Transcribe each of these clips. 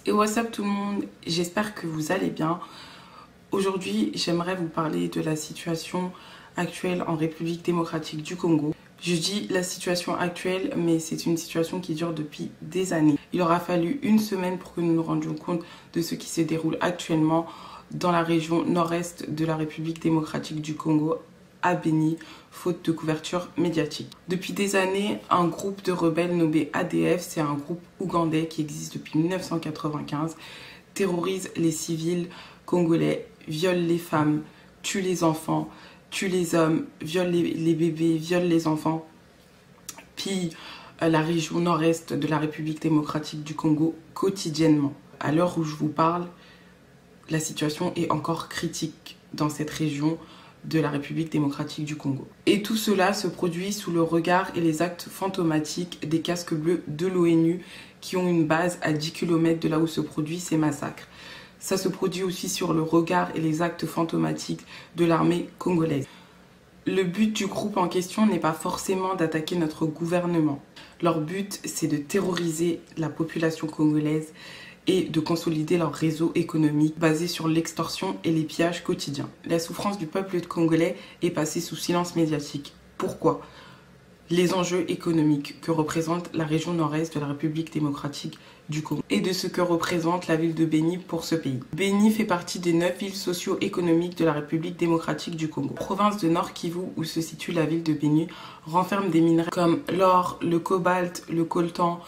Et what's up tout le monde, j'espère que vous allez bien. Aujourd'hui, j'aimerais vous parler de la situation actuelle en République démocratique du Congo. Je dis la situation actuelle, mais c'est une situation qui dure depuis des années. Il aura fallu une semaine pour que nous nous rendions compte de ce qui se déroule actuellement dans la région nord-est de la République démocratique du Congo, à Beni, faute de couverture médiatique. Depuis des années, un groupe de rebelles nommé ADF, c'est un groupe ougandais qui existe depuis 1995, terrorise les civils congolais, viole les femmes, tue les enfants, tue les hommes, viole les bébés, viole les enfants, pille la région nord-est de la République démocratique du Congo quotidiennement. À l'heure où je vous parle, la situation est encore critique dans cette région de la République démocratique du Congo. Et tout cela se produit sous le regard et les actes fantomatiques des casques bleus de l'ONU qui ont une base à 10 km de là où se produisent ces massacres. Ça se produit aussi sur le regard et les actes fantomatiques de l'armée congolaise. Le but du groupe en question n'est pas forcément d'attaquer notre gouvernement. Leur but, c'est de terroriser la population congolaise et de consolider leur réseau économique basé sur l'extorsion et les pillages quotidiens. La souffrance du peuple congolais est passée sous silence médiatique. Pourquoi ? Les enjeux économiques que représente la région nord-est de la République démocratique du Congo et de ce que représente la ville de Beni pour ce pays. Beni fait partie des 9 villes socio-économiques de la République démocratique du Congo. La province de Nord Kivu, où se situe la ville de Beni, renferme des minerais comme l'or, le cobalt, le coltan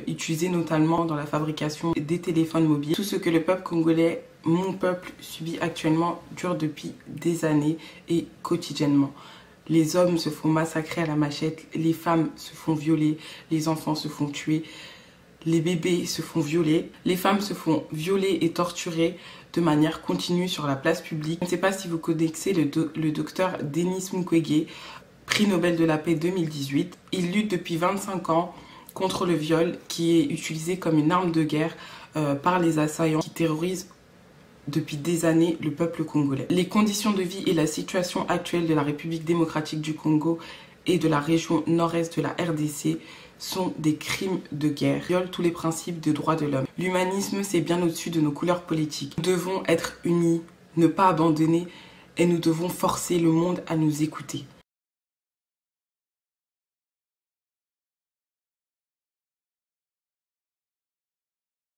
utilisé notamment dans la fabrication des téléphones mobiles. Tout ce que le peuple congolais, mon peuple, subit actuellement dure depuis des années et quotidiennement. Les hommes se font massacrer à la machette, les femmes se font violer, les enfants se font tuer, les bébés se font violer, les femmes se font violer et torturer de manière continue sur la place publique. Je ne sais pas si vous connaissez le docteur Denis Mukwege, prix Nobel de la paix 2018. Il lutte depuis 25 ans contre le viol qui est utilisé comme une arme de guerre par les assaillants qui terrorisent depuis des années le peuple congolais. Les conditions de vie et la situation actuelle de la République démocratique du Congo et de la région nord-est de la RDC sont des crimes de guerre, violent tous les principes de droits de l'homme. L'humanisme, c'est bien au-dessus de nos couleurs politiques. Nous devons être unis, ne pas abandonner et nous devons forcer le monde à nous écouter.